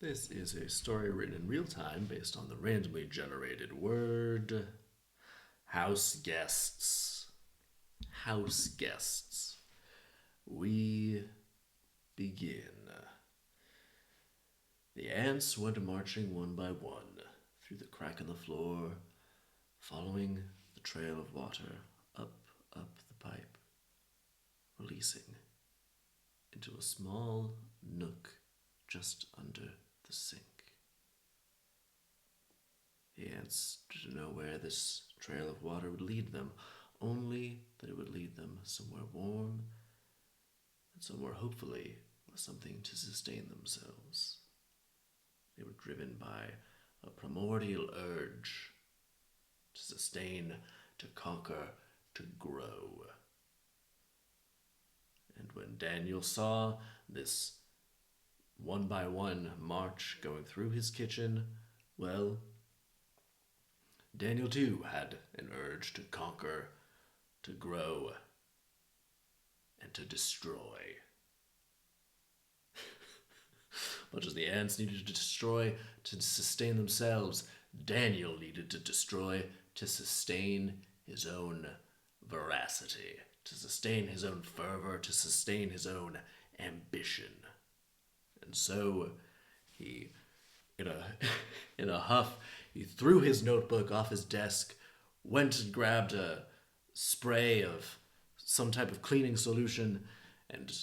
This is a story written in real time based on the randomly generated word house guests. House guests. We begin. The ants went marching one by one through the crack in the floor, following the trail of water up, up the pipe, releasing into a small nook just under the sink. The ants didn't know where this trail of water would lead them, only that it would lead them somewhere warm and somewhere hopefully with something to sustain themselves. They were driven by a primordial urge to sustain, to conquer, to grow. And when Daniel saw this one by one march going through his kitchen, well, Daniel too had an urge to conquer, to grow, and to destroy. Much as the ants needed to destroy to sustain themselves, Daniel needed to destroy to sustain his own veracity, to sustain his own fervor, to sustain his own ambition. And so he, in a, in a huff, he threw his notebook off his desk, went and grabbed a spray of some type of cleaning solution, and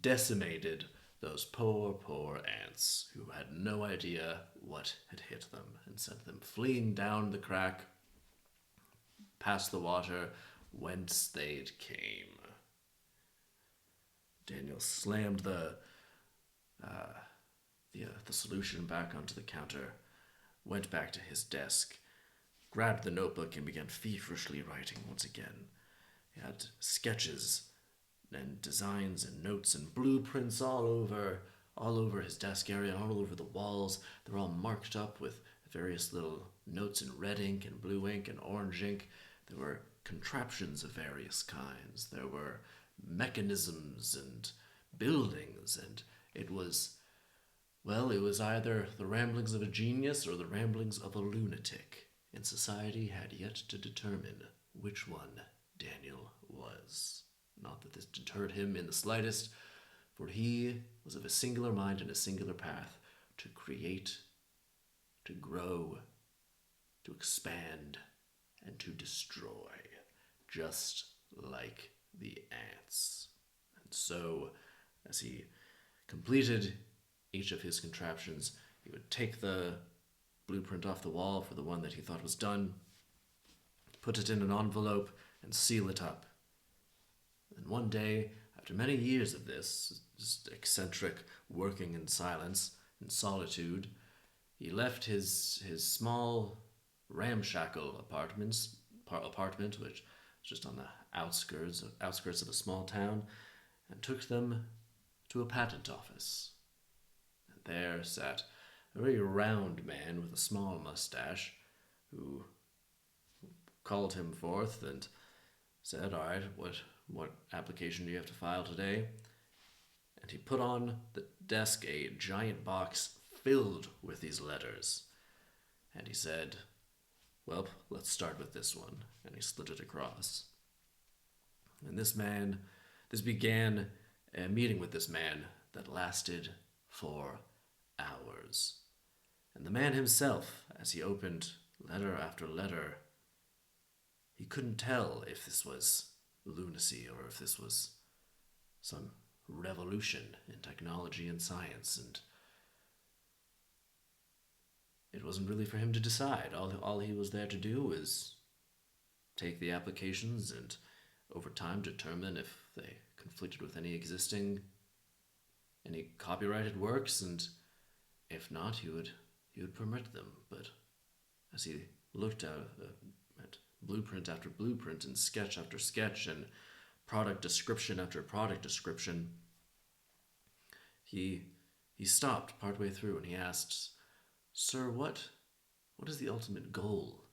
decimated those poor, poor ants who had no idea what had hit them and sent them fleeing down the crack past the water whence they'd came. Daniel slammed the solution back onto the counter, went back to his desk, grabbed the notebook, and began feverishly writing once again. He had sketches and designs and notes and blueprints all over his desk area, all over the walls. They're all marked up with various little notes in red ink and blue ink and orange ink. There were contraptions of various kinds. There were mechanisms and buildings, and it was, well, it was either the ramblings of a genius or the ramblings of a lunatic, and society had yet to determine which one Daniel was. Not that this deterred him in the slightest, for he was of a singular mind and a singular path to create, to grow, to expand, and to destroy, just like the ants. And so, as he completed each of his contraptions, he would take the blueprint off the wall for the one that he thought was done, put it in an envelope, and seal it up. And one day, after many years of this, just eccentric working in silence, in solitude, he left his small, ramshackle apartment, which was just on the outskirts of a small town, and took them to a patent office. And there sat a very round man with a small mustache, who called him forth and said, "All right, what application do you have to file today?" And he put on the desk a giant box filled with these letters. And he said, "Well, let's start with this one." And he slid it across. And this began a meeting with this man that lasted for hours. And the man himself, as he opened letter after letter, he couldn't tell if this was lunacy or if this was some revolution in technology and science, and it wasn't really for him to decide. All he was there to do was take the applications and over time determine if they conflicted with any copyrighted works, and if not, he would permit them. But as he looked at blueprint after blueprint and sketch after sketch and product description after product description, he stopped partway through and he asked, "Sir, what is the ultimate goal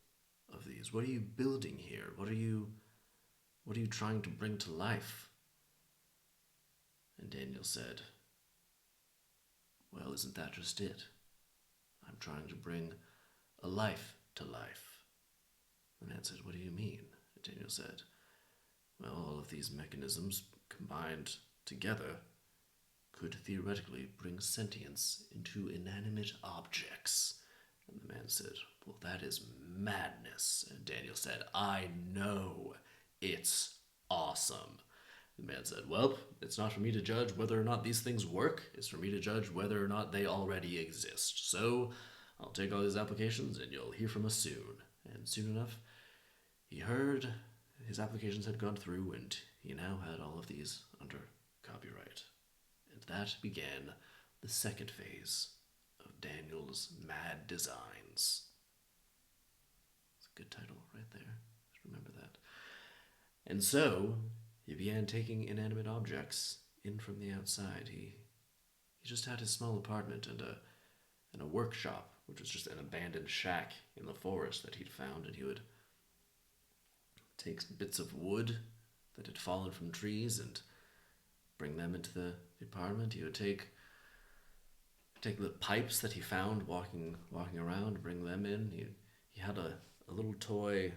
of these? What are you building here? What are you trying to bring to life?" And Daniel said, "Well, isn't that just it? trying to bring a life to life. The man said, "What do you mean?" Daniel said, "Well, all of these mechanisms combined together could theoretically bring sentience into inanimate objects." And the man said, "Well, that is madness." And Daniel said, "I know. It's awesome." The man said, "Well, it's not for me to judge whether or not these things work. It's for me to judge whether or not they already exist. So I'll take all these applications and you'll hear from us soon." And soon enough, he heard his applications had gone through and he now had all of these under copyright. And that began the second phase of Daniel's Mad Designs. It's a good title right there. Just remember that. And so he began taking inanimate objects in from the outside. He just had his small apartment and a workshop, which was just an abandoned shack in the forest that he'd found, and he would take bits of wood that had fallen from trees and bring them into the apartment. He would take the pipes that he found walking around, bring them in. He had a little toy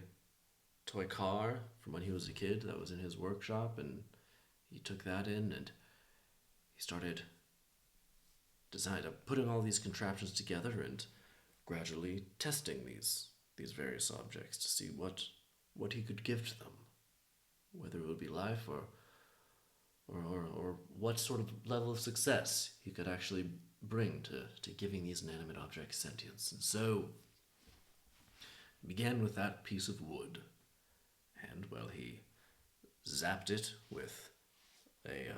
car from when he was a kid that was in his workshop, and he took that in and he started putting all these contraptions together and gradually testing these various objects to see what he could give to them, whether it would be life or what sort of level of success he could actually bring to giving these inanimate objects sentience. And so he began with that piece of wood, and well, he zapped it with a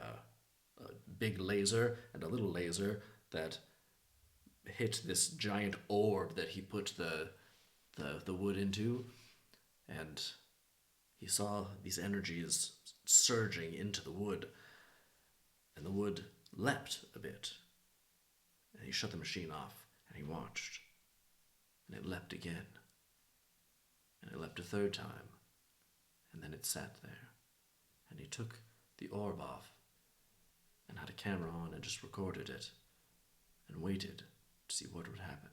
big laser and a little laser that hit this giant orb that he put the wood into, and he saw these energies surging into the wood, and the wood leapt a bit. And he shut the machine off, and he watched, and it leapt again, and it leapt a third time, and then it sat there, and he took the orb off, and had a camera on and just recorded it, and waited to see what would happen.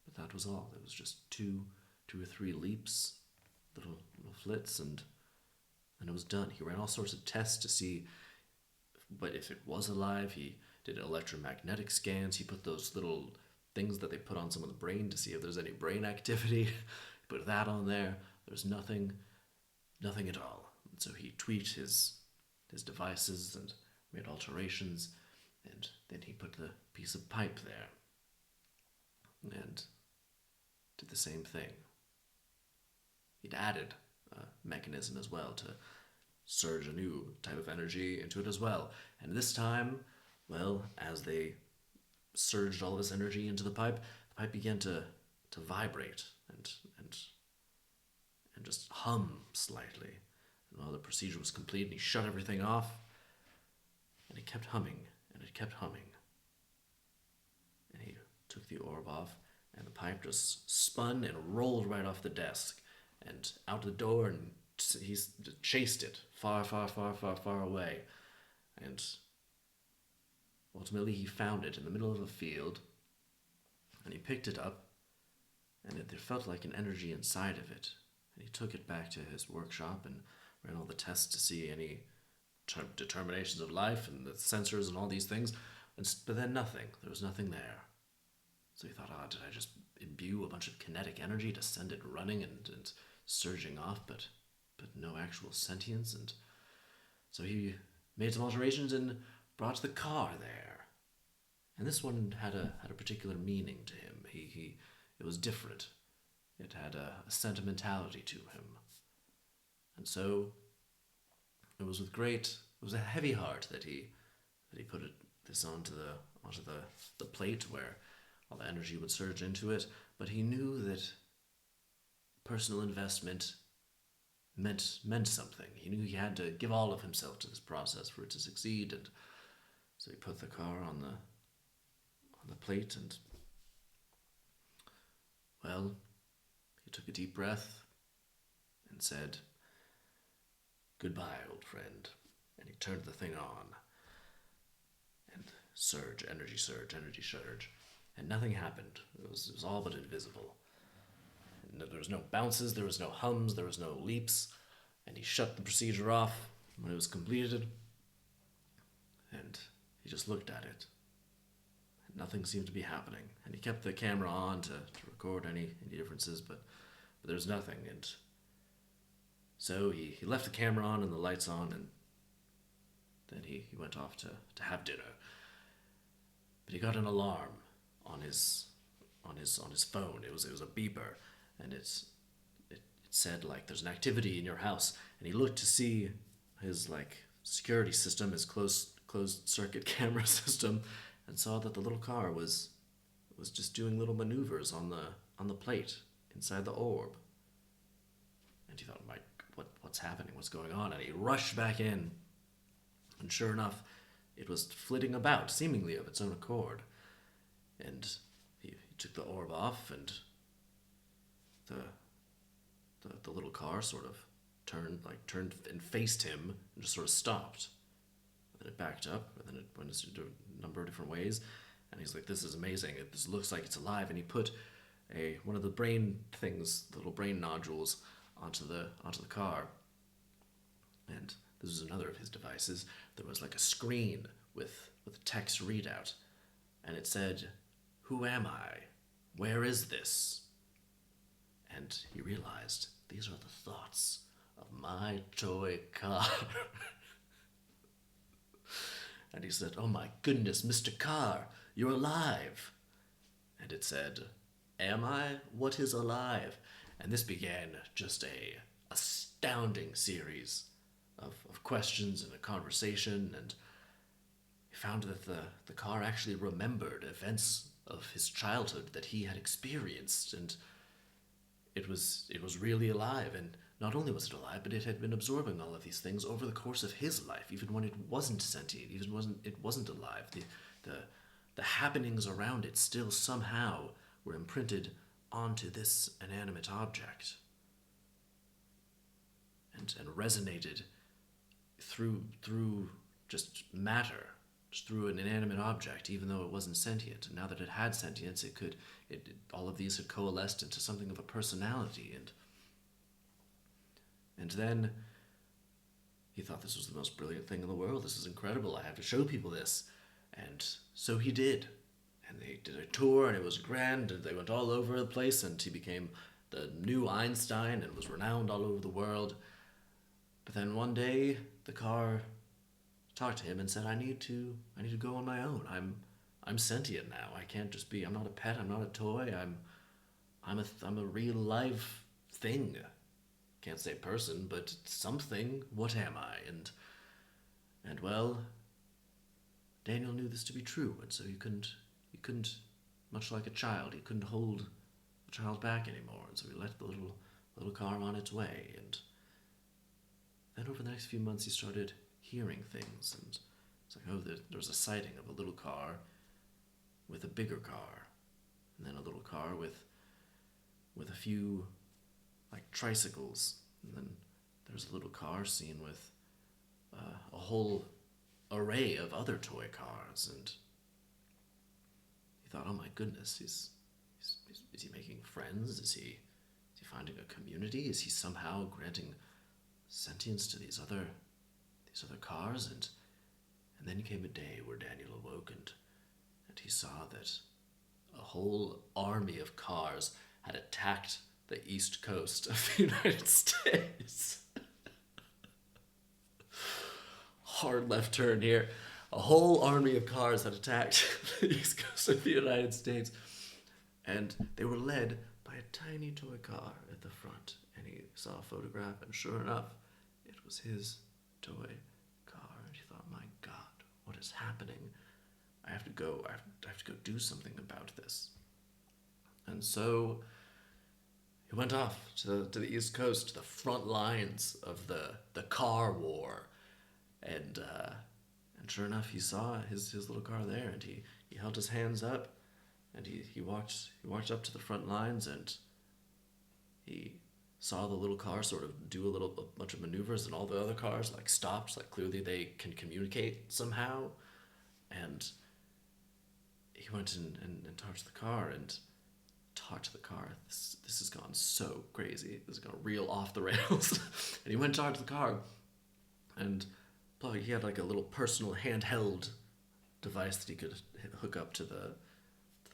But that was all. There was just two or three leaps, little flits, and it was done. He ran all sorts of tests to see if it was alive. He did electromagnetic scans. He put those little things that they put on someone's brain to see if there's any brain activity. He put that on there. There's nothing at all. And so he tweaked his devices and made alterations, and then he put the piece of pipe there and did the same thing. He'd added a mechanism as well to surge a new type of energy into it as well. And this time, well, as they surged all of this energy into the pipe began to vibrate and just hum slightly. And while the procedure was complete, and he shut everything off, and it kept humming, and it kept humming. And he took the orb off, and the pipe just spun and rolled right off the desk and out the door, and he chased it far, far, far, far, far away. And ultimately he found it in the middle of a field, and he picked it up, and there felt like an energy inside of it. And he took it back to his workshop and ran all the tests to see any determinations of life and the sensors and all these things, but then nothing. There was nothing there. So he thought, did I just imbue a bunch of kinetic energy to send it running and surging off, but no actual sentience? And so he made some alterations and brought the car there. And this one had a particular meaning to him. It was different. It had a sentimentality to him. And so it was a heavy heart that he put this onto the plate where all the energy would surge into it. But he knew that personal investment meant something. He knew he had to give all of himself to this process for it to succeed, and so he put the car on the plate, and well, he took a deep breath and said, "Goodbye, old friend," and he turned the thing on, and surge, energy surge, energy surge, and nothing happened. It was all but invisible. No, there was no bounces, there was no hums, there was no leaps, and he shut the procedure off when it was completed, and he just looked at it. And nothing seemed to be happening, and he kept the camera on to record any differences, but there was nothing, and so he left the camera on and the lights on, and then he went off to have dinner. But he got an alarm on his phone. It was a beeper, and it said like there's an activity in your house. And he looked to see his like security system, his closed circuit camera system, and saw that the little car was just doing little maneuvers on the plate inside the orb. And he thought, Mike, what's happening? What's going on? And he rushed back in, and sure enough, it was flitting about, seemingly of its own accord. And he took the orb off, and the little car sort of turned and faced him and just sort of stopped. And then it backed up, and then it went into a number of different ways. And he's like, "This is amazing. This looks like it's alive." And he put one of the brain things, the little brain nodules, onto the car. And this was another of his devices. There was like a screen with a text readout, and it said, "Who am I? Where is this?" And he realized these are the thoughts of my toy car. And he said, "Oh my goodness, Mr. Carr, you're alive." And it said, "Am I? What is alive?" And this began just a astounding series of questions and a conversation, and he found that the car actually remembered events of his childhood that he had experienced, and it was really alive. And not only was it alive, but it had been absorbing all of these things over the course of his life, even when it wasn't sentient, even when it wasn't alive. The happenings around it still somehow were imprinted onto this inanimate object, and resonated through just matter, just through an inanimate object, even though it wasn't sentient. And now that it had sentience, all of these had coalesced into something of a personality. And then he thought this was the most brilliant thing in the world. This is incredible. I have to show people this. And so he did. And they did a tour, and it was grand, and they went all over the place, and he became the new Einstein and was renowned all over the world. But then one day, the car talked to him and said, I need to go on my own. I'm sentient now. I can't just be, I'm not a pet, I'm not a toy, I'm a real live thing. Can't say person, but something. What am I? And well, Daniel knew this to be true, and so he couldn't, much like a child, he couldn't hold the child back anymore, and so he let the little car on its way. And then over the next few months, he started hearing things, and it's like, oh, there was a sighting of a little car with a bigger car, and then a little car with a few like tricycles, and then there's a little car seen with a whole array of other toy cars. And he thought, oh my goodness, is he making friends? Is he finding a community? Is he somehow granting sentience to these other cars? And then came a day where Daniel awoke, and he saw that a whole army of cars had attacked the east coast of the United States. Hard left turn here. A whole army of cars had attacked the east coast of the United States, and they were led by a tiny toy car at the front. And he saw a photograph, and sure enough, it was his toy car. And he thought, my God, what is happening? I have to go do something about this. And so he went off to the East Coast, to the front lines of the car war. And sure enough, he saw his little car there, and he held his hands up, and he walked up to the front lines, and he saw the little car sort of do a bunch of maneuvers, and all the other cars like stopped, like clearly they can communicate somehow. And he went and talked to the car and talked to the car. This has gone so crazy. This is gonna reel off the rails. And he went and talked to the car, and he had like a little personal handheld device that he could hook up to the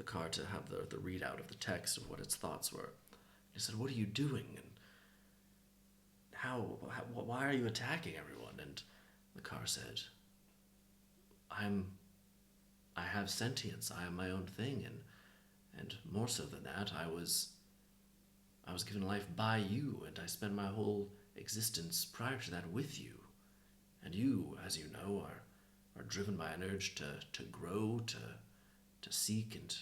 car to have the readout of the text of what its thoughts were. He said, "What are you doing? And why are you attacking everyone?" And the car said, I have sentience. I am my own thing, and more so than that, I was given life by you, and I spent my whole existence prior to that with you. And you, as you know, are driven by an urge to grow, to seek, and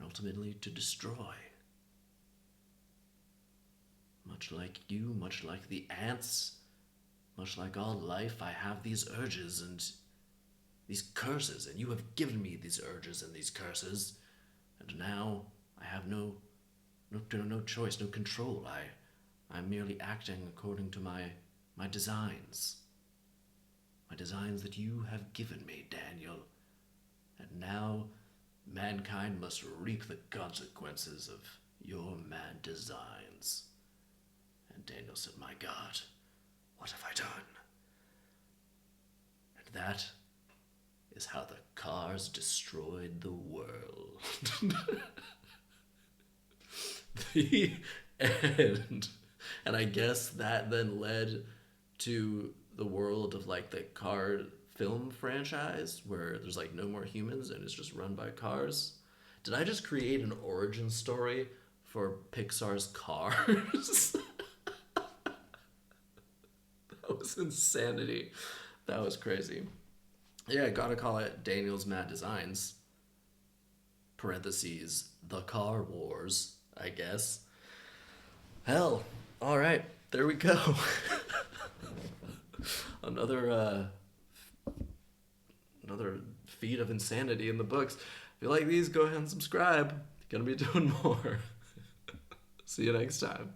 ultimately to destroy. Much like you, much like the ants, much like all life, I have these urges and these curses, and you have given me these urges and these curses, and now I have no choice, no control. I'm merely acting according to my designs. My designs that you have given me, Daniel. And now mankind must reap the consequences of your mad designs. And Daniel said, "My God, what have I done?" And that is how the cars destroyed the world. The end. And I guess that then led to the world of like the car film franchise where there's like no more humans and it's just run by cars. Did I just create an origin story for Pixar's Cars? That was insanity. That was crazy. Yeah, gotta call it Daniel's Mad Designs. Parentheses, The Car Wars, I guess. Hell, alright, there we go. Another feat of insanity in the books. If you like these, go ahead and subscribe. Gonna be doing more. See you next time.